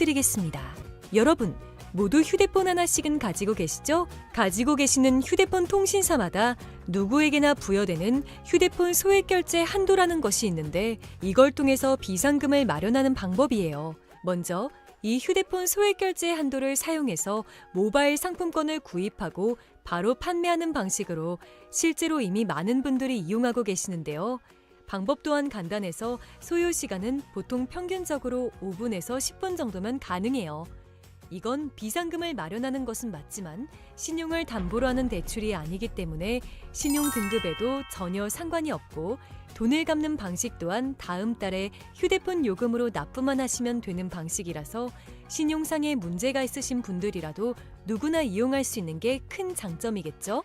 설명드리겠습니다. 여러분, 모두 휴대폰 하나씩은 가지고 계시죠? 가지고 계시는 휴대폰 통신사마다 누구에게나 부여되는 휴대폰 소액 결제 한도라는 것이 있는데 이걸 통해서 비상금을 마련하는 방법이에요. 먼저 이 휴대폰 소액 결제 한도를 사용해서 모바일 상품권을 구입하고 바로 판매하는 방식으로 실제로 이미 많은 분들이 이용하고 계시는데요. 방법 또한 간단해서 소요 시간은 보통 평균적으로 5분에서 10분 정도면 가능해요. 이건 비상금을 마련하는 것은 맞지만 신용을 담보로 하는 대출이 아니기 때문에 신용 등급에도 전혀 상관이 없고 돈을 갚는 방식 또한 다음 달에 휴대폰 요금으로 납부만 하시면 되는 방식이라서 신용상에 문제가 있으신 분들이라도 누구나 이용할 수 있는 게 큰 장점이겠죠?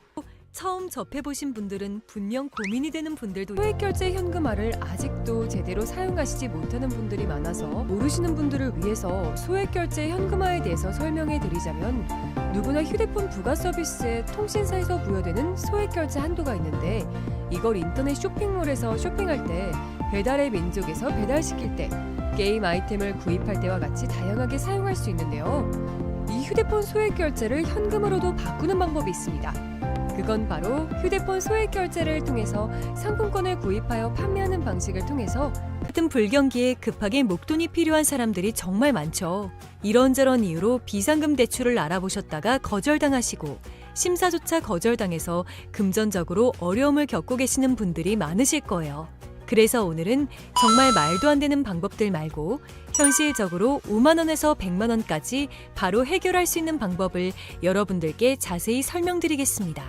처음 접해보신 분들은 분명 고민이 되는 분들도 소액결제 현금화를 아직도 제대로 사용하시지 못하는 분들이 많아서 모르시는 분들을 위해서 소액결제 현금화에 대해서 설명해 드리자면 누구나 휴대폰 부가 서비스에 통신사에서 부여되는 소액결제 한도가 있는데 이걸 인터넷 쇼핑몰에서 쇼핑할 때 배달의 민족에서 배달시킬 때 게임 아이템을 구입할 때와 같이 다양하게 사용할 수 있는데요. 이 휴대폰 소액결제를 현금으로도 바꾸는 방법이 있습니다. 그건 바로 휴대폰 소액 결제를 통해서 상품권을 구입하여 판매하는 방식을 통해서 같은 불경기에 급하게 목돈이 필요한 사람들이 정말 많죠. 이런저런 이유로 비상금 대출을 알아보셨다가 거절당하시고 심사조차 거절당해서 금전적으로 어려움을 겪고 계시는 분들이 많으실 거예요. 그래서 오늘은 정말 말도 안 되는 방법들 말고 현실적으로 5만 원에서 100만 원까지 바로 해결할 수 있는 방법을 여러분들께 자세히 설명드리겠습니다.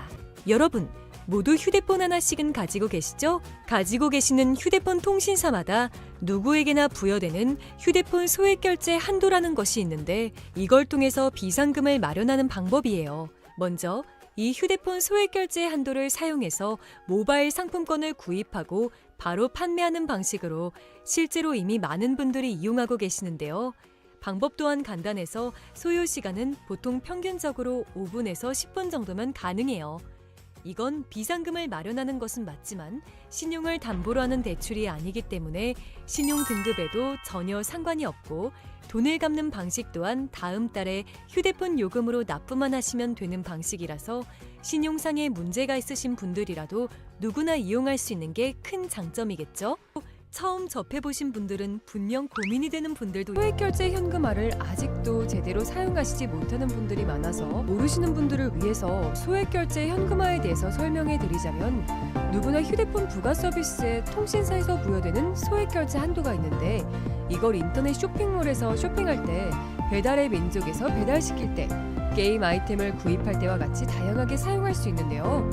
여러분, 모두 휴대폰 하나씩은 가지고 계시죠? 가지고 계시는 휴대폰 통신사마다 누구에게나 부여되는 휴대폰 소액 결제 한도라는 것이 있는데 이걸 통해서 비상금을 마련하는 방법이에요. 먼저 이 휴대폰 소액 결제 한도를 사용해서 모바일 상품권을 구입하고 바로 판매하는 방식으로 실제로 이미 많은 분들이 이용하고 계시는데요. 방법 또한 간단해서 소요 시간은 보통 평균적으로 5분에서 10분 정도면 가능해요. 이건 비상금을 마련하는 것은 맞지만 신용을 담보로 하는 대출이 아니기 때문에 신용 등급에도 전혀 상관이 없고 돈을 갚는 방식 또한 다음 달에 휴대폰 요금으로 납부만 하시면 되는 방식이라서 신용상에 문제가 있으신 분들이라도 누구나 이용할 수 있는 게 큰 장점이겠죠? 처음 접해보신 분들은 분명 고민이 되는 분들도 소액결제 현금화를 아직도 제대로 사용하시지 못하는 분들이 많아서 모르시는 분들을 위해서 소액결제 현금화에 대해서 설명해 드리자면 누구나 휴대폰 부가 서비스에 통신사에서 부여되는 소액결제 한도가 있는데 이걸 인터넷 쇼핑몰에서 쇼핑할 때 배달의 민족에서 배달시킬 때 게임 아이템을 구입할 때와 같이 다양하게 사용할 수 있는데요.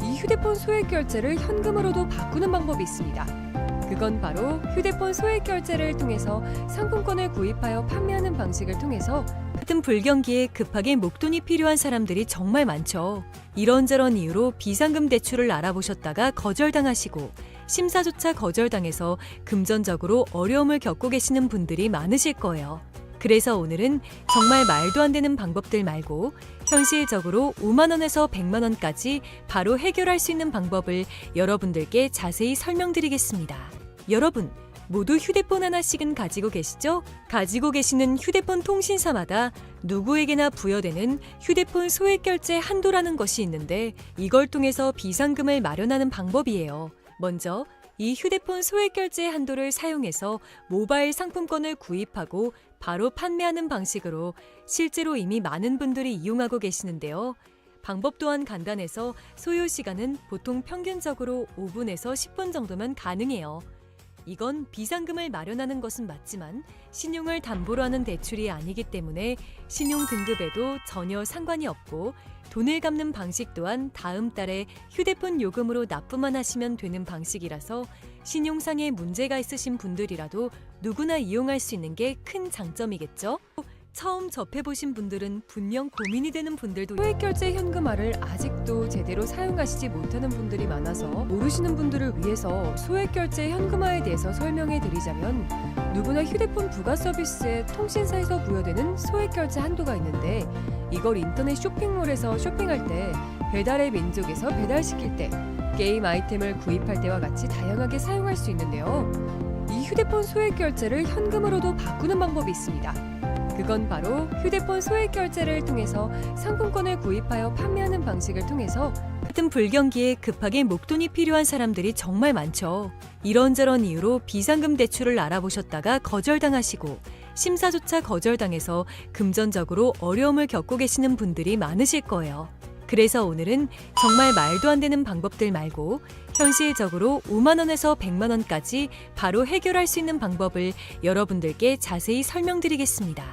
이 휴대폰 소액결제를 현금으로도 바꾸는 방법이 있습니다. 그건 바로 휴대폰 소액 결제를 통해서 상품권을 구입하여 판매하는 방식을 통해서 같은 불경기에 급하게 목돈이 필요한 사람들이 정말 많죠. 이런저런 이유로 비상금 대출을 알아보셨다가 거절당하시고 심사조차 거절당해서 금전적으로 어려움을 겪고 계시는 분들이 많으실 거예요. 그래서 오늘은 정말 말도 안 되는 방법들 말고 현실적으로 5만 원에서 100만 원까지 바로 해결할 수 있는 방법을 여러분들께 자세히 설명드리겠습니다. 여러분, 모두 휴대폰 하나씩은 가지고 계시죠? 가지고 계시는 휴대폰 통신사마다 누구에게나 부여되는 휴대폰 소액 결제 한도라는 것이 있는데 이걸 통해서 비상금을 마련하는 방법이에요. 먼저 이 휴대폰 소액 결제 한도를 사용해서 모바일 상품권을 구입하고 바로 판매하는 방식으로 실제로 이미 많은 분들이 이용하고 계시는데요. 방법 또한 간단해서 소요 시간은 보통 평균적으로 5분에서 10분 정도면 가능해요. 이건 비상금을 마련하는 것은 맞지만 신용을 담보로 하는 대출이 아니기 때문에 신용 등급에도 전혀 상관이 없고 돈을 갚는 방식 또한 다음 달에 휴대폰 요금으로 납부만 하시면 되는 방식이라서 신용상에 문제가 있으신 분들이라도 누구나 이용할 수 있는 게 큰 장점이겠죠? 처음 접해보신 분들은 분명 고민이 되는 분들도 소액결제 현금화를 아직도 제대로 사용하시지 못하는 분들이 많아서 모르시는 분들을 위해서 소액결제 현금화에 대해서 설명해 드리자면 누구나 휴대폰 부가 서비스에 통신사에서 부여되는 소액결제 한도가 있는데 이걸 인터넷 쇼핑몰에서 쇼핑할 때 배달의 민족에서 배달시킬 때 게임 아이템을 구입할 때와 같이 다양하게 사용할 수 있는데요. 이 휴대폰 소액결제를 현금으로도 바꾸는 방법이 있습니다. 그건 바로 휴대폰 소액 결제를 통해서 상품권을 구입하여 판매하는 방식을 통해서 같은 불경기에 급하게 목돈이 필요한 사람들이 정말 많죠. 이런저런 이유로 비상금 대출을 알아보셨다가 거절당하시고 심사조차 거절당해서 금전적으로 어려움을 겪고 계시는 분들이 많으실 거예요. 그래서 오늘은 정말 말도 안 되는 방법들 말고 현실적으로 5만 원에서 100만 원까지 바로 해결할 수 있는 방법을 여러분들께 자세히 설명드리겠습니다.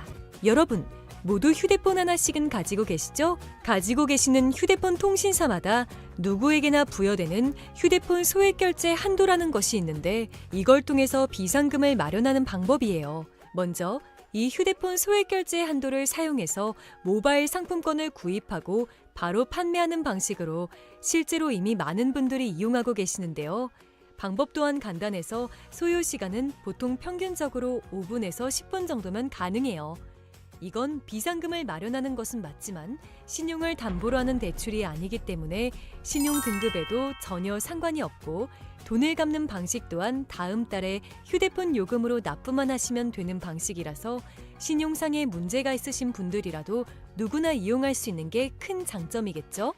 여러분, 모두 휴대폰 하나씩은 가지고 계시죠? 가지고 계시는 휴대폰 통신사마다 누구에게나 부여되는 휴대폰 소액 결제 한도라는 것이 있는데 이걸 통해서 비상금을 마련하는 방법이에요. 먼저 이 휴대폰 소액 결제 한도를 사용해서 모바일 상품권을 구입하고 바로 판매하는 방식으로 실제로 이미 많은 분들이 이용하고 계시는데요. 방법 또한 간단해서 소요 시간은 보통 평균적으로 5분에서 10분 정도면 가능해요. 이건 비상금을 마련하는 것은 맞지만 신용을 담보로 하는 대출이 아니기 때문에 신용 등급에도 전혀 상관이 없고 돈을 갚는 방식 또한 다음 달에 휴대폰 요금으로 납부만 하시면 되는 방식이라서 신용상의 문제가 있으신 분들이라도 누구나 이용할 수 있는 게 큰 장점이겠죠?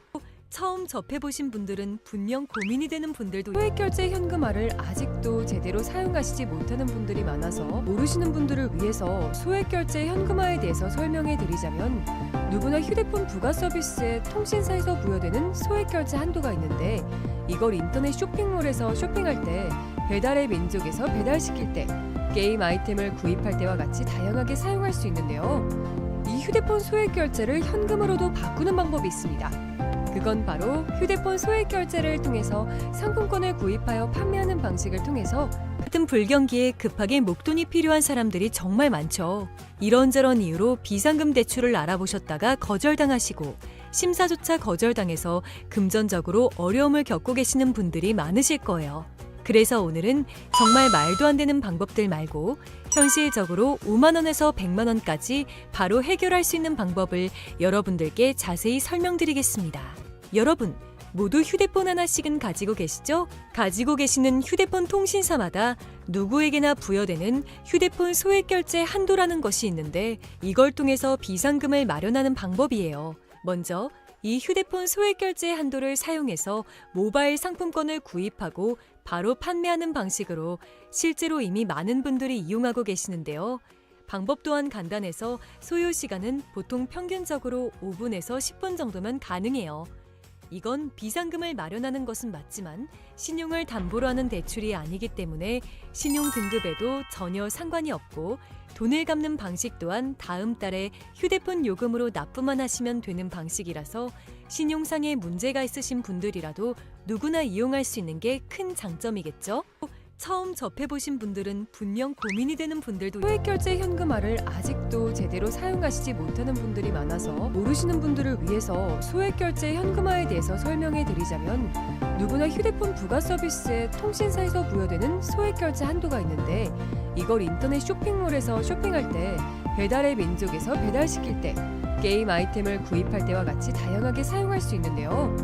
처음 접해보신 분들은 분명 고민이 되는 분들도 소액 결제 현금화를 아직도 제대로 사용하시지 못하는 분들이 많아서 모르시는 분들을 위해서 소액 결제 현금화에 대해서 설명해 드리자면 누구나 휴대폰 부가 서비스에 통신사에서 부여되는 소액 결제 한도가 있는데 이걸 인터넷 쇼핑몰에서 쇼핑할 때 배달의 민족에서 배달시킬 때 게임 아이템을 구입할 때와 같이 다양하게 사용할 수 있는데요. 이 휴대폰 소액 결제를 현금으로도 바꾸는 방법이 있습니다. 그건 바로 휴대폰 소액 결제를 통해서 상품권을 구입하여 판매하는 방식을 통해서 같은 불경기에 급하게 목돈이 필요한 사람들이 정말 많죠. 이런저런 이유로 비상금 대출을 알아보셨다가 거절당하시고 심사조차 거절당해서 금전적으로 어려움을 겪고 계시는 분들이 많으실 거예요. 그래서 오늘은 정말 말도 안 되는 방법들 말고 현실적으로 5만 원에서 100만 원까지 바로 해결할 수 있는 방법을 여러분들께 자세히 설명드리겠습니다. 여러분, 모두 휴대폰 하나씩은 가지고 계시죠? 가지고 계시는 휴대폰 통신사마다 누구에게나 부여되는 휴대폰 소액 결제 한도라는 것이 있는데 이걸 통해서 비상금을 마련하는 방법이에요. 먼저 이 휴대폰 소액 결제 한도를 사용해서 모바일 상품권을 구입하고 바로 판매하는 방식으로 실제로 이미 많은 분들이 이용하고 계시는데요. 방법 또한 간단해서 소요 시간은 보통 평균적으로 5분에서 10분 정도면 가능해요. 이건 비상금을 마련하는 것은 맞지만 신용을 담보로 하는 대출이 아니기 때문에 신용 등급에도 전혀 상관이 없고 돈을 갚는 방식 또한 다음 달에 휴대폰 요금으로 납부만 하시면 되는 방식이라서 신용상의 문제가 있으신 분들이라도 누구나 이용할 수 있는 게 큰 장점이겠죠? 처음 접해보신 분들은 분명 고민이 되는 분들도 소액 결제 현금화를 아직도 제대로 사용하시지 못하는 분들이 많아서 모르시는 분들을 위해서 소액 결제 현금화에 대해서 설명해 드리자면 누구나 휴대폰 부가 서비스에 통신사에서 부여되는 소액 결제 한도가 있는데 이걸 인터넷 쇼핑몰에서 쇼핑할 때 배달의 민족에서 배달시킬 때 게임 아이템을 구입할 때와 같이 다양하게 사용할 수 있는데요.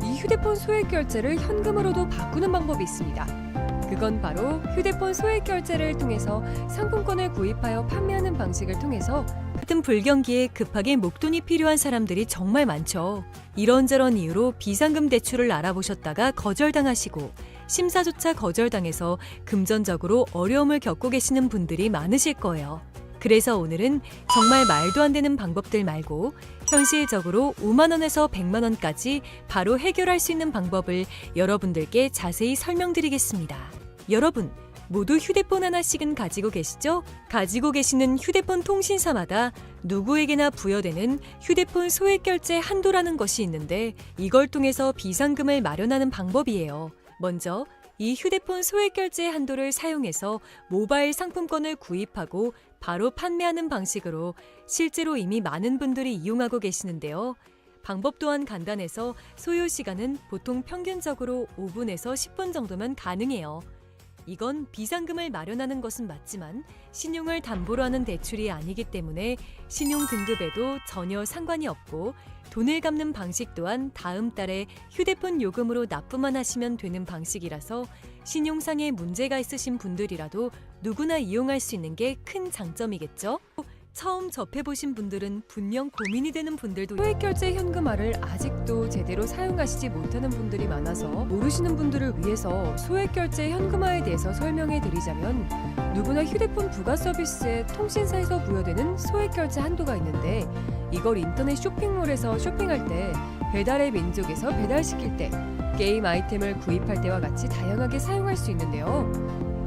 이 휴대폰 소액 결제를 현금으로도 바꾸는 방법이 있습니다. 그건 바로 휴대폰 소액 결제를 통해서 상품권을 구입하여 판매하는 방식을 통해서 같은 불경기에 급하게 목돈이 필요한 사람들이 정말 많죠. 이런저런 이유로 비상금 대출을 알아보셨다가 거절당하시고 심사조차 거절당해서 금전적으로 어려움을 겪고 계시는 분들이 많으실 거예요. 그래서 오늘은 정말 말도 안 되는 방법들 말고 현실적으로 5만 원에서 100만 원까지 바로 해결할 수 있는 방법을 여러분들께 자세히 설명드리겠습니다. 여러분, 모두 휴대폰 하나씩은 가지고 계시죠? 가지고 계시는 휴대폰 통신사마다 누구에게나 부여되는 휴대폰 소액 결제 한도라는 것이 있는데 이걸 통해서 비상금을 마련하는 방법이에요. 먼저 이 휴대폰 소액 결제 한도를 사용해서 모바일 상품권을 구입하고 바로 판매하는 방식으로 실제로 이미 많은 분들이 이용하고 계시는데요. 방법 또한 간단해서 소요 시간은 보통 평균적으로 5분에서 10분 정도면 가능해요. 이건 비상금을 마련하는 것은 맞지만 신용을 담보로 하는 대출이 아니기 때문에 신용 등급에도 전혀 상관이 없고 돈을 갚는 방식 또한 다음 달에 휴대폰 요금으로 납부만 하시면 되는 방식이라서 신용상의 문제가 있으신 분들이라도 누구나 이용할 수 있는 게 큰 장점이겠죠? 처음 접해보신 분들은 분명 고민이 되는 분들도 소액결제 현금화를 아직도 제대로 사용하시지 못하는 분들이 많아서 모르시는 분들을 위해서 소액결제 현금화에 대해서 설명해 드리자면, 누구나 휴대폰 부가 서비스에 통신사에서 부여되는 소액결제 한도가 있는데, 이걸 인터넷 쇼핑몰에서 쇼핑할 때, 배달의 민족에서 배달시킬 때, 게임 아이템을 구입할 때와 같이 다양하게 사용할 수 있는데요.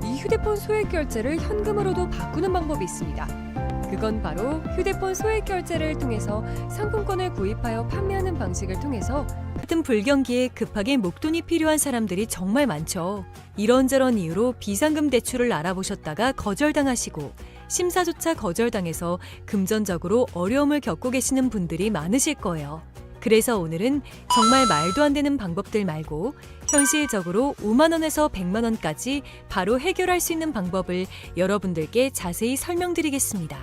이 휴대폰 소액결제를 현금으로도 바꾸는 방법이 있습니다. 그건 바로 휴대폰 소액결제를 통해서 상품권을 구입하여 판매하는 방식을 통해서 같은 불경기에 급하게 목돈이 필요한 사람들이 정말 많죠. 이런저런 이유로 비상금 대출을 알아보셨다가 거절당하시고 심사조차 거절당해서 금전적으로 어려움을 겪고 계시는 분들이 많으실 거예요. 그래서 오늘은 정말 말도 안 되는 방법들 말고 현실적으로 5만 원에서 100만 원까지 바로 해결할 수 있는 방법을 여러분들께 자세히 설명드리겠습니다.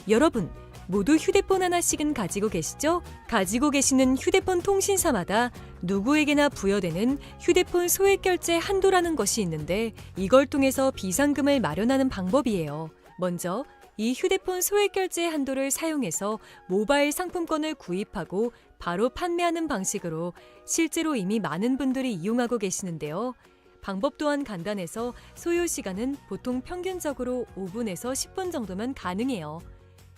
여러분, 모두 휴대폰 하나씩은 가지고 계시죠? 가지고 계시는 휴대폰 통신사마다 누구에게나 부여되는 휴대폰 소액결제 한도라는 것이 있는데, 이걸 통해서 비상금을 마련하는 방법이에요. 먼저 이 휴대폰 소액결제 한도를 사용해서 모바일 상품권을 구입하고 바로 판매하는 방식으로 실제로 이미 많은 분들이 이용하고 계시는데요. 방법 또한 간단해서 소요 시간은 보통 평균적으로 5분에서 10분 정도면 가능해요.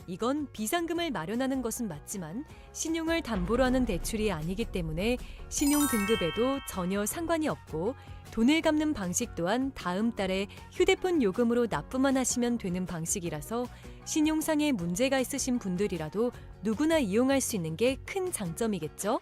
이건 비상금을 마련하는 것은 맞지만 신용을 담보로 하는 대출이 아니기 때문에 신용 등급에도 전혀 상관이 없고, 돈을 갚는 방식 또한 다음 달에 휴대폰 요금으로 납부만 하시면 되는 방식이라서 신용상의 문제가 있으신 분들이라도 누구나 이용할 수 있는 게 큰 장점이겠죠?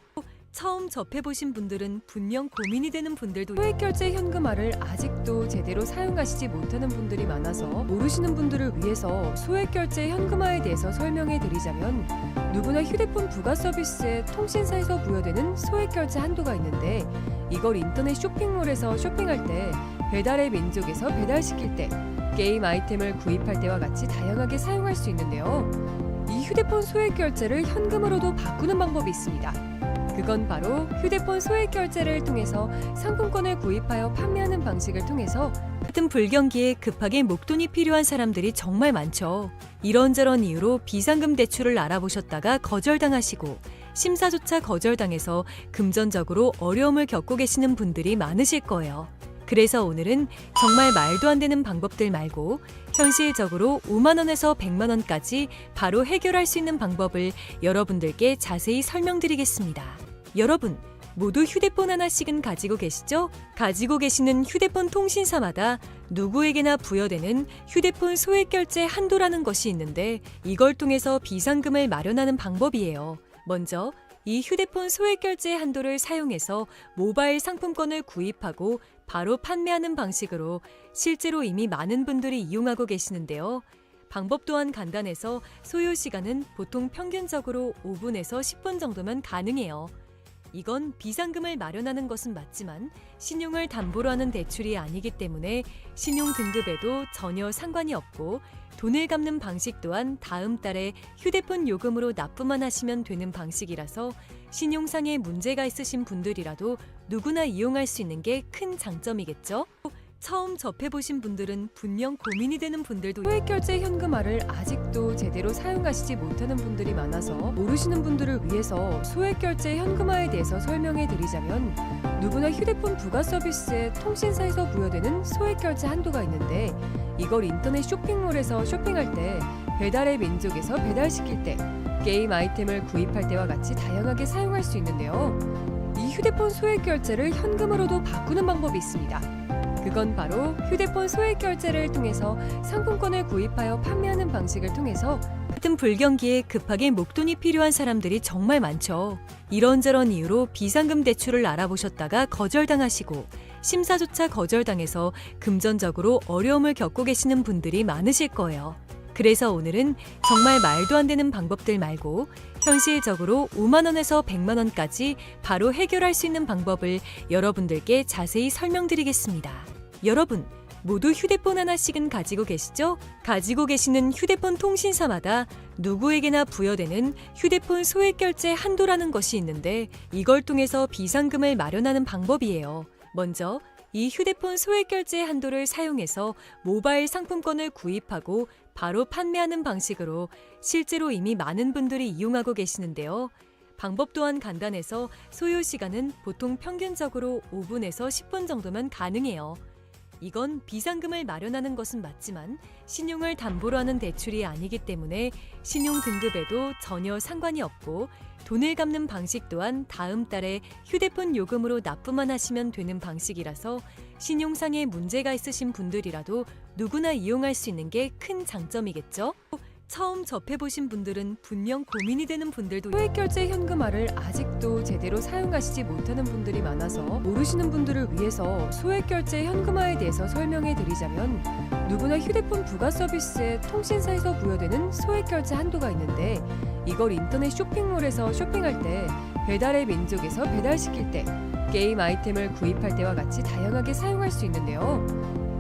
처음 접해보신 분들은 분명 고민이 되는 분들도 소액결제 현금화를 아직도 제대로 사용하시지 못하는 분들이 많아서 모르시는 분들을 위해서 소액결제 현금화에 대해서 설명해 드리자면, 누구나 휴대폰 부가 서비스에 통신사에서 부여되는 소액결제 한도가 있는데, 이걸 인터넷 쇼핑몰에서 쇼핑할 때, 배달의 민족에서 배달시킬 때, 게임 아이템을 구입할 때와 같이 다양하게 사용할 수 있는데요. 이 휴대폰 소액결제를 현금으로도 바꾸는 방법이 있습니다. 그건 바로 휴대폰 소액결제를 통해서 상품권을 구입하여 판매하는 방식을 통해서 같은 불경기에 급하게 목돈이 필요한 사람들이 정말 많죠. 이런저런 이유로 비상금 대출을 알아보셨다가 거절당하시고 심사조차 거절당해서 금전적으로 어려움을 겪고 계시는 분들이 많으실 거예요. 그래서 오늘은 정말 말도 안 되는 방법들 말고 현실적으로 5만 원에서 100만 원까지 바로 해결할 수 있는 방법을 여러분들께 자세히 설명드리겠습니다. 여러분, 모두 휴대폰 하나씩은 가지고 계시죠? 가지고 계시는 휴대폰 통신사마다 누구에게나 부여되는 휴대폰 소액결제 한도라는 것이 있는데, 이걸 통해서 비상금을 마련하는 방법이에요. 먼저 이 휴대폰 소액결제 한도를 사용해서 모바일 상품권을 구입하고 바로 판매하는 방식으로 실제로 이미 많은 분들이 이용하고 계시는데요. 방법 또한 간단해서 소요 시간은 보통 평균적으로 5분에서 10분 정도면 가능해요. 이건 비상금을 마련하는 것은 맞지만 신용을 담보로 하는 대출이 아니기 때문에 신용 등급에도 전혀 상관이 없고, 돈을 갚는 방식 또한 다음 달에 휴대폰 요금으로 납부만 하시면 되는 방식이라서 신용상의 문제가 있으신 분들이라도 누구나 이용할 수 있는 게 큰 장점이겠죠? 처음 접해보신 분들은 분명 고민이 되는 분들도 소액결제 현금화를 아직도 제대로 사용하시지 못하는 분들이 많아서 모르시는 분들을 위해서 소액결제 현금화에 대해서 설명해 드리자면, 누구나 휴대폰 부가 서비스에 통신사에서 부여되는 소액결제 한도가 있는데, 이걸 인터넷 쇼핑몰에서 쇼핑할 때, 배달의 민족에서 배달시킬 때, 게임 아이템을 구입할 때와 같이 다양하게 사용할 수 있는데요. 이 휴대폰 소액결제를 현금으로도 바꾸는 방법이 있습니다. 그건 바로 휴대폰 소액결제를 통해서 상품권을 구입하여 판매하는 방식을 통해서 같은 불경기에 급하게 목돈이 필요한 사람들이 정말 많죠. 이런저런 이유로 비상금 대출을 알아보셨다가 거절당하시고 심사조차 거절당해서 금전적으로 어려움을 겪고 계시는 분들이 많으실 거예요. 그래서 오늘은 정말 말도 안 되는 방법들 말고 현실적으로 5만 원에서 100만 원까지 바로 해결할 수 있는 방법을 여러분들께 자세히 설명드리겠습니다. 여러분, 모두 휴대폰 하나씩은 가지고 계시죠? 가지고 계시는 휴대폰 통신사마다 누구에게나 부여되는 휴대폰 소액결제 한도라는 것이 있는데, 이걸 통해서 비상금을 마련하는 방법이에요. 먼저 이 휴대폰 소액결제 한도를 사용해서 모바일 상품권을 구입하고 바로 판매하는 방식으로 실제로 이미 많은 분들이 이용하고 계시는데요. 방법 또한 간단해서 소요 시간은 보통 평균적으로 5분에서 10분 정도면 가능해요. 이건 비상금을 마련하는 것은 맞지만 신용을 담보로 하는 대출이 아니기 때문에 신용 등급에도 전혀 상관이 없고 돈을 갚는 방식 또한 다음 달에 휴대폰 요금으로 납부만 하시면 되는 방식이라서 신용상에 문제가 있으신 분들이라도 누구나 이용할 수 있는 게 큰 장점이겠죠? 처음 접해보신 분들은 분명 고민이 되는 분들도 소액결제 현금화를 아직도 제대로 사용하시지 못하는 분들이 많아서 모르시는 분들을 위해서 소액결제 현금화에 대해서 설명해 드리자면, 누구나 휴대폰 부가 서비스에 통신사에서 부여되는 소액결제 한도가 있는데, 이걸 인터넷 쇼핑몰에서 쇼핑할 때, 배달의 민족에서 배달시킬 때, 게임 아이템을 구입할 때와 같이 다양하게 사용할 수 있는데요.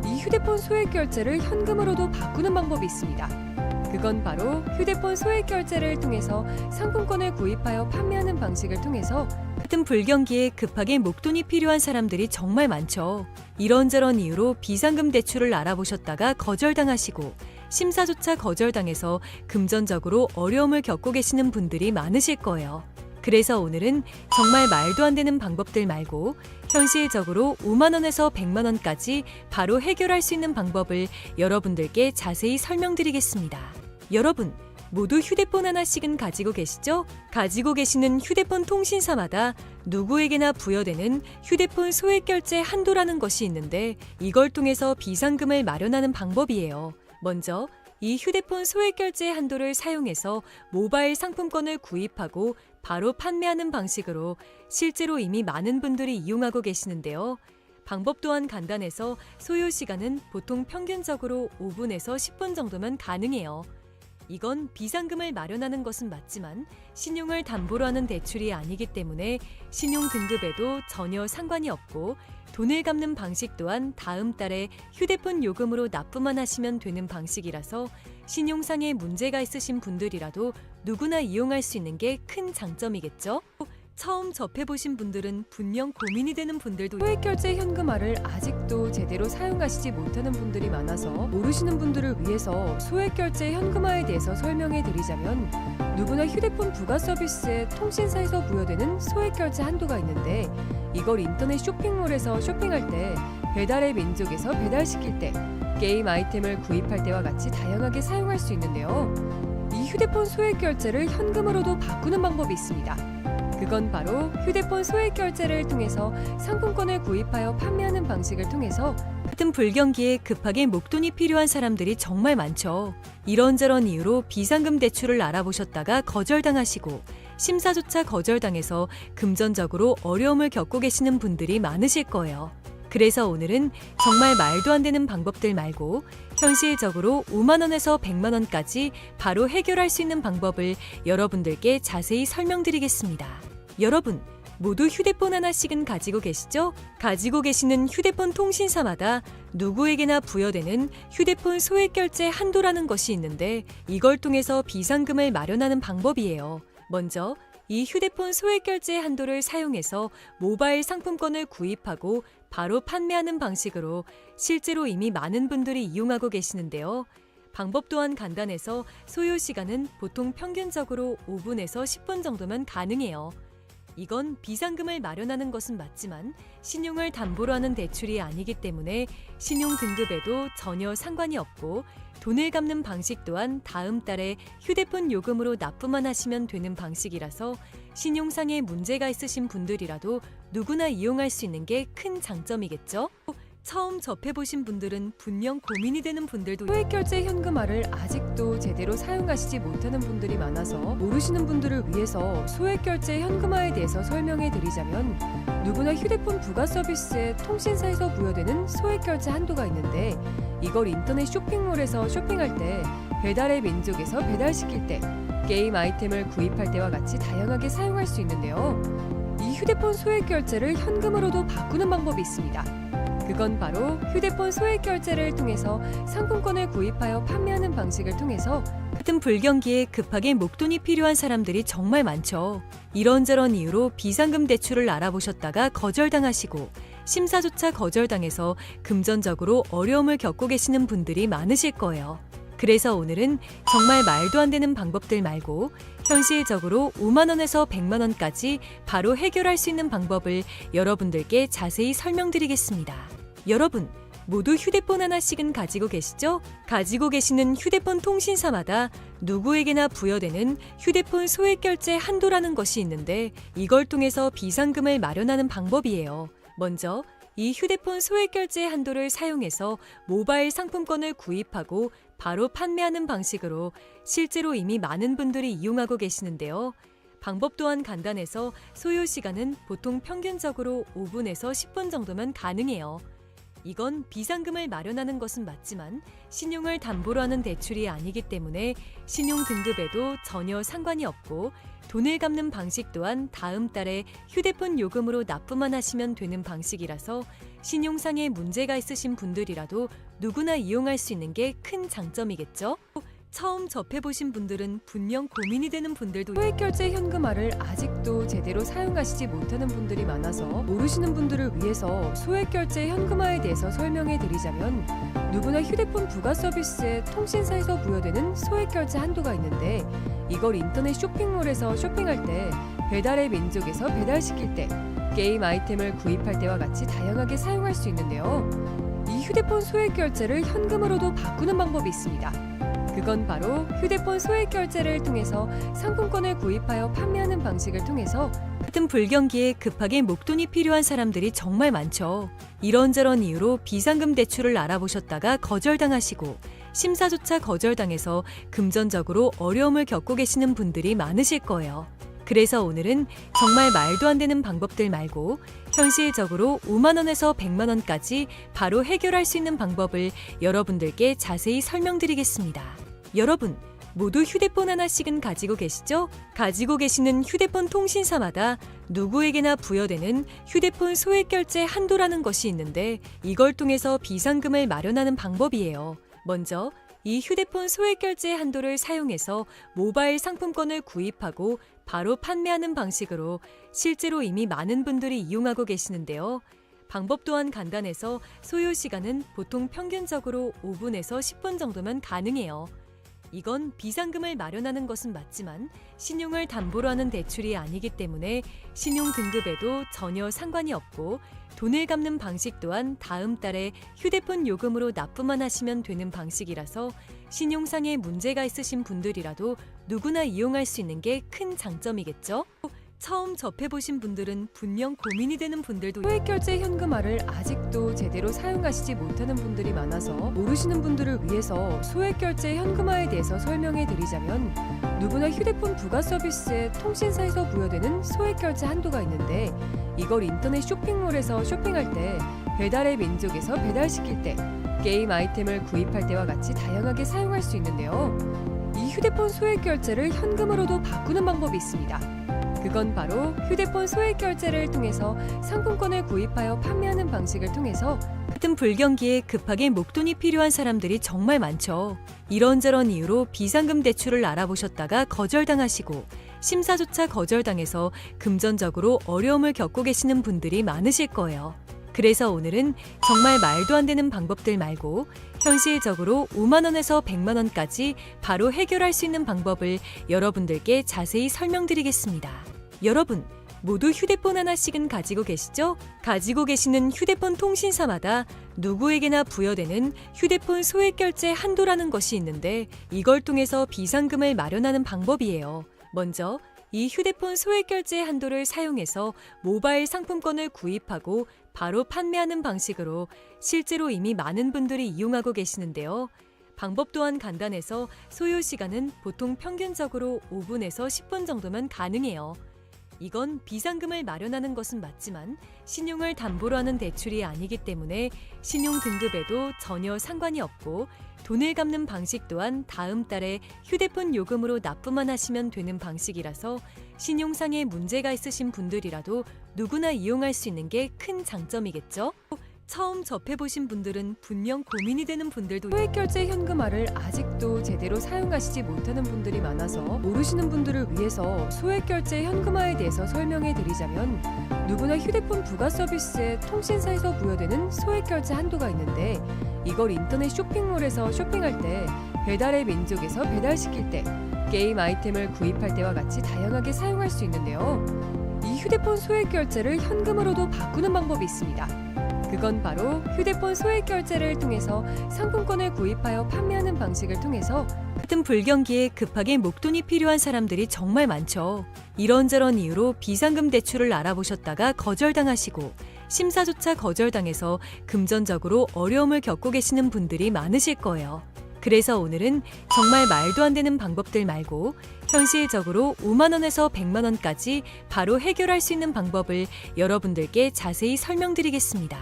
이 휴대폰 소액결제를 현금으로도 바꾸는 방법이 있습니다. 그건 바로 휴대폰 소액결제를 통해서 상품권을 구입하여 판매하는 방식을 통해서 같은 불경기에 급하게 목돈이 필요한 사람들이 정말 많죠. 이런저런 이유로 비상금 대출을 알아보셨다가 거절당하시고 심사조차 거절당해서 금전적으로 어려움을 겪고 계시는 분들이 많으실 거예요. 그래서 오늘은 정말 말도 안 되는 방법들 말고 현실적으로 5만 원에서 100만 원까지 바로 해결할 수 있는 방법을 여러분들께 자세히 설명드리겠습니다. 여러분, 모두 휴대폰 하나씩은 가지고 계시죠? 가지고 계시는 휴대폰 통신사마다 누구에게나 부여되는 휴대폰 소액결제 한도라는 것이 있는데, 이걸 통해서 비상금을 마련하는 방법이에요. 먼저 이 휴대폰 소액결제 한도를 사용해서 모바일 상품권을 구입하고 바로 판매하는 방식으로 실제로 이미 많은 분들이 이용하고 계시는데요. 방법 또한 간단해서 소요 시간은 보통 평균적으로 5분에서 10분 정도면 가능해요. 이건 비상금을 마련하는 것은 맞지만 신용을 담보로 하는 대출이 아니기 때문에 신용 등급에도 전혀 상관이 없고 돈을 갚는 방식 또한 다음 달에 휴대폰 요금으로 납부만 하시면 되는 방식이라서 신용상에 문제가 있으신 분들이라도 누구나 이용할 수 있는 게 큰 장점이겠죠? 처음 접해보신 분들은 분명 고민이 되는 분들도 소액결제 현금화를 아직도 제대로 사용하시지 못하는 분들이 많아서 모르시는 분들을 위해서 소액결제 현금화에 대해서 설명해 드리자면, 누구나 휴대폰 부가 서비스에 통신사에서 부여되는 소액결제 한도가 있는데, 이걸 인터넷 쇼핑몰에서 쇼핑할 때, 배달의 민족에서 배달시킬 때, 게임 아이템을 구입할 때와 같이 다양하게 사용할 수 있는데요. 이 휴대폰 소액결제를 현금으로도 바꾸는 방법이 있습니다. 그건 바로 휴대폰 소액결제를 통해서 상품권을 구입하여 판매하는 방식을 통해서 같은 불경기에 급하게 목돈이 필요한 사람들이 정말 많죠. 이런저런 이유로 비상금 대출을 알아보셨다가 거절당하시고 심사조차 거절당해서 금전적으로 어려움을 겪고 계시는 분들이 많으실 거예요. 그래서 오늘은 정말 말도 안 되는 방법들 말고 현실적으로 5만 원에서 100만 원까지 바로 해결할 수 있는 방법을 여러분들께 자세히 설명드리겠습니다. 여러분, 모두 휴대폰 하나씩은 가지고 계시죠? 가지고 계시는 휴대폰 통신사마다 누구에게나 부여되는 휴대폰 소액결제 한도라는 것이 있는데, 이걸 통해서 비상금을 마련하는 방법이에요. 먼저 이 휴대폰 소액결제 한도를 사용해서 모바일 상품권을 구입하고 바로 판매하는 방식으로 실제로 이미 많은 분들이 이용하고 계시는데요. 방법 또한 간단해서 소요 시간은 보통 평균적으로 5분에서 10분 정도면 가능해요. 이건 비상금을 마련하는 것은 맞지만 신용을 담보로 하는 대출이 아니기 때문에 신용 등급에도 전혀 상관이 없고 돈을 갚는 방식 또한 다음 달에 휴대폰 요금으로 납부만 하시면 되는 방식이라서 신용상에 문제가 있으신 분들이라도 누구나 이용할 수 있는 게 큰 장점이겠죠? 처음 접해보신 분들은 분명 고민이 되는 분들도 소액결제 현금화를 아직도 제대로 사용하시지 못하는 분들이 많아서 모르시는 분들을 위해서 소액결제 현금화에 대해서 설명해 드리자면, 누구나 휴대폰 부가 서비스에 통신사에서 부여되는 소액결제 한도가 있는데, 이걸 인터넷 쇼핑몰에서 쇼핑할 때, 배달의 민족에서 배달시킬 때, 게임 아이템을 구입할 때와 같이 다양하게 사용할 수 있는데요. 이 휴대폰 소액결제를 현금으로도 바꾸는 방법이 있습니다. 그건 바로 휴대폰 소액결제를 통해서 상품권을 구입하여 판매하는 방식을 통해서 같은 불경기에 급하게 목돈이 필요한 사람들이 정말 많죠. 이런저런 이유로 비상금 대출을 알아보셨다가 거절당하시고 심사조차 거절당해서 금전적으로 어려움을 겪고 계시는 분들이 많으실 거예요. 그래서 오늘은 정말 말도 안 되는 방법들 말고 현실적으로 5만 원에서 100만 원까지 바로 해결할 수 있는 방법을 여러분들께 자세히 설명드리겠습니다. 여러분, 모두 휴대폰 하나씩은 가지고 계시죠? 가지고 계시는 휴대폰 통신사마다 누구에게나 부여되는 휴대폰 소액결제 한도라는 것이 있는데 이걸 통해서 비상금을 마련하는 방법이에요. 먼저 이 휴대폰 소액결제 한도를 사용해서 모바일 상품권을 구입하고 바로 판매하는 방식으로 실제로 이미 많은 분들이 이용하고 계시는데요. 방법 또한 간단해서 소요 시간은 보통 평균적으로 5분에서 10분 정도면 가능해요. 이건 비상금을 마련하는 것은 맞지만 신용을 담보로 하는 대출이 아니기 때문에 신용 등급에도 전혀 상관이 없고 돈을 갚는 방식 또한 다음 달에 휴대폰 요금으로 납부만 하시면 되는 방식이라서 신용상의 문제가 있으신 분들이라도 누구나 이용할 수 있는 게 큰 장점이겠죠? 처음 접해보신 분들은 분명 고민이 되는 분들도 소액결제 현금화를 아직도 제대로 사용하시지 못하는 분들이 많아서 모르시는 분들을 위해서 소액결제 현금화에 대해서 설명해 드리자면 누구나 휴대폰 부가 서비스에 통신사에서 부여되는 소액결제 한도가 있는데 이걸 인터넷 쇼핑몰에서 쇼핑할 때 배달의 민족에서 배달시킬 때 게임 아이템을 구입할 때와 같이 다양하게 사용할 수 있는데요. 이 휴대폰 소액결제를 현금으로도 바꾸는 방법이 있습니다. 그건 바로 휴대폰 소액결제를 통해서 상품권을 구입하여 판매하는 방식을 통해서 같은 불경기에 급하게 목돈이 필요한 사람들이 정말 많죠. 이런저런 이유로 비상금 대출을 알아보셨다가 거절당하시고 심사조차 거절당해서 금전적으로 어려움을 겪고 계시는 분들이 많으실 거예요. 그래서 오늘은 정말 말도 안 되는 방법들 말고 현실적으로 5만 원에서 100만 원까지 바로 해결할 수 있는 방법을 여러분들께 자세히 설명드리겠습니다. 여러분, 모두 휴대폰 하나씩은 가지고 계시죠? 가지고 계시는 휴대폰 통신사마다 누구에게나 부여되는 휴대폰 소액결제 한도라는 것이 있는데 이걸 통해서 비상금을 마련하는 방법이에요. 먼저 이 휴대폰 소액결제 한도를 사용해서 모바일 상품권을 구입하고 바로 판매하는 방식으로 실제로 이미 많은 분들이 이용하고 계시는데요. 방법 또한 간단해서 소요 시간은 보통 평균적으로 5분에서 10분 정도면 가능해요. 이건 비상금을 마련하는 것은 맞지만 신용을 담보로 하는 대출이 아니기 때문에 신용 등급에도 전혀 상관이 없고 돈을 갚는 방식 또한 다음 달에 휴대폰 요금으로 납부만 하시면 되는 방식이라서 신용상의 문제가 있으신 분들이라도 누구나 이용할 수 있는 게 큰 장점이겠죠? 처음 접해보신 분들은 분명 고민이 되는 분들도 소액결제 현금화를 아직도 제대로 사용하시지 못하는 분들이 많아서 모르시는 분들을 위해서 소액결제 현금화에 대해서 설명해 드리자면 누구나 휴대폰 부가 서비스에 통신사에서 부여되는 소액결제 한도가 있는데 이걸 인터넷 쇼핑몰에서 쇼핑할 때 배달의 민족에서 배달시킬 때 게임 아이템을 구입할 때와 같이 다양하게 사용할 수 있는데요. 이 휴대폰 소액결제를 현금으로도 바꾸는 방법이 있습니다. 그건 바로 휴대폰 소액결제를 통해서 상품권을 구입하여 판매하는 방식을 통해서 같은 불경기에 급하게 목돈이 필요한 사람들이 정말 많죠. 이런저런 이유로 비상금 대출을 알아보셨다가 거절당하시고 심사조차 거절당해서 금전적으로 어려움을 겪고 계시는 분들이 많으실 거예요. 그래서 오늘은 정말 말도 안 되는 방법들 말고 현실적으로 5만 원에서 100만 원까지 바로 해결할 수 있는 방법을 여러분들께 자세히 설명드리겠습니다. 여러분, 모두 휴대폰 하나씩은 가지고 계시죠? 가지고 계시는 휴대폰 통신사마다 누구에게나 부여되는 휴대폰 소액결제 한도라는 것이 있는데 이걸 통해서 비상금을 마련하는 방법이에요. 먼저 이 휴대폰 소액결제 한도를 사용해서 모바일 상품권을 구입하고 바로 판매하는 방식으로 실제로 이미 많은 분들이 이용하고 계시는데요. 방법 또한 간단해서 소요 시간은 보통 평균적으로 5분에서 10분 정도면 가능해요. 이건 비상금을 마련하는 것은 맞지만 신용을 담보로 하는 대출이 아니기 때문에 신용 등급에도 전혀 상관이 없고 돈을 갚는 방식 또한 다음 달에 휴대폰 요금으로 납부만 하시면 되는 방식이라서 신용상의 문제가 있으신 분들이라도 누구나 이용할 수 있는 게 큰 장점이겠죠? 처음 접해보신 분들은 분명 고민이 되는 분들도 소액결제 현금화를 아직도 제대로 사용하시지 못하는 분들이 많아서 모르시는 분들을 위해서 소액결제 현금화에 대해서 설명해 드리자면 누구나 휴대폰 부가 서비스에 통신사에서 부여되는 소액결제 한도가 있는데 이걸 인터넷 쇼핑몰에서 쇼핑할 때 배달의 민족에서 배달시킬 때, 게임 아이템을 구입할 때와 같이 다양하게 사용할 수 있는데요. 이 휴대폰 소액 결제를 현금으로도 바꾸는 방법이 있습니다. 그건 바로 휴대폰 소액 결제를 통해서 상품권을 구입하여 판매하는 방식을 통해서 같은 불경기에 급하게 목돈이 필요한 사람들이 정말 많죠. 이런저런 이유로 비상금 대출을 알아보셨다가 거절당하시고 심사조차 거절당해서 금전적으로 어려움을 겪고 계시는 분들이 많으실 거예요. 그래서 오늘은 정말 말도 안 되는 방법들 말고 현실적으로 5만 원에서 100만 원까지 바로 해결할 수 있는 방법을 여러분들께 자세히 설명드리겠습니다.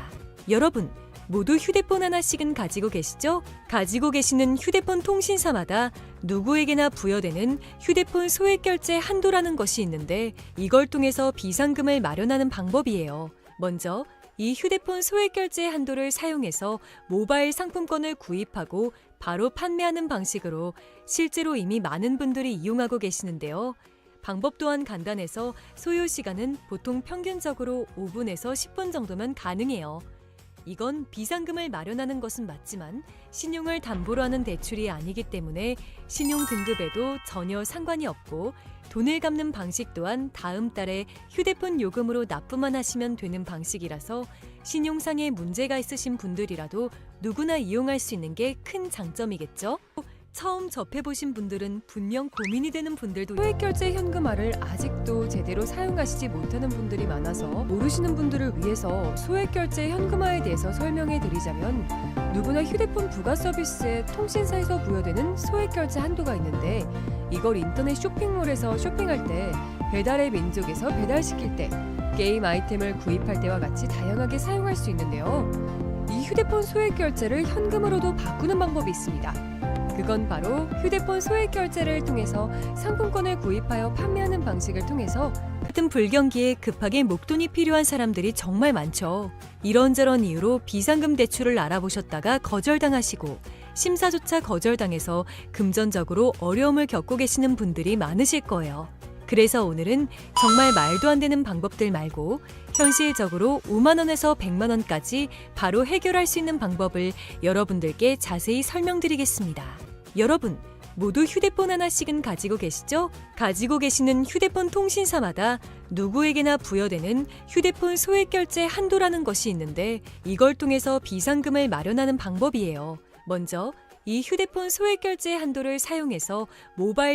여러분, 모두 휴대폰 하나씩은 가지고 계시죠? 가지고 계시는 휴대폰 통신사마다 누구에게나 부여되는 휴대폰 소액 결제 한도라는 것이 있는데 이걸 통해서 비상금을 마련하는 방법이에요. 먼저 이 휴대폰 소액 결제 한도를 사용해서 모바일 상품권을 구입하고 바로 판매하는 방식으로 실제로 이미 많은 분들이 이용하고 계시는데요. 방법 또한 간단해서 소요 시간은 보통 평균적으로 5분에서 10분 정도면 가능해요. 이건 비상금을 마련하는 것은 맞지만 신용을 담보로 하는 대출이 아니기 때문에 신용 등급에도 전혀 상관이 없고 돈을 갚는 방식 또한 다음 달에 휴대폰 요금으로 납부만 하시면 되는 방식이라서 신용상의 문제가 있으신 분들이라도 누구나 이용할 수 있는 게 큰 장점이겠죠? 처음 접해보신 분들은 분명 고민이 되는 분들도 소액 결제 현금화를 아직도 제대로 사용하시지 못하는 분들이 많아서 모르시는 분들을 위해서 소액 결제 현금화에 대해서 설명해 드리자면 누구나 휴대폰 부가 서비스에 통신사에서 부여되는 소액 결제 한도가 있는데 이걸 인터넷 쇼핑몰에서 쇼핑할 때, 배달의 민족에서 배달시킬 때, 게임 아이템을 구입할 때와 같이 다양하게 사용할 수 있는데요. 이 휴대폰 소액 결제를 현금으로도 바꾸는 방법이 있습니다. 그건 바로 휴대폰 소액 결제를 통해서 상품권을 구입하여 판매하는 방식을 통해서 같은 불경기에 급하게 목돈이 필요한 사람들이 정말 많죠. 이런저런 이유로 비상금 대출을 알아보셨다가 거절당하시고 심사조차 거절당해서 금전적으로 어려움을 겪고 계시는 분들이 많으실 거예요. 그래서 오늘은 정말 말도 안 되는 방법들 말고 현실적으로 5만 원에서 100만 원까지 바로 해결할 수 있는 방법을 여러분들께 자세히 설명드리겠습니다. 여러분, 모두 휴대폰 하나씩은 가지고 계시죠? 가지고 계시는 휴대폰 통신사마다 누구에게나 부여되는 휴대폰 소액 결제 한도라는 것이 있는데 이걸 통해서 비상금을 마련하는 방법이에요. 먼저 이 휴대폰 소액 결제 한도를 사용해서 모바일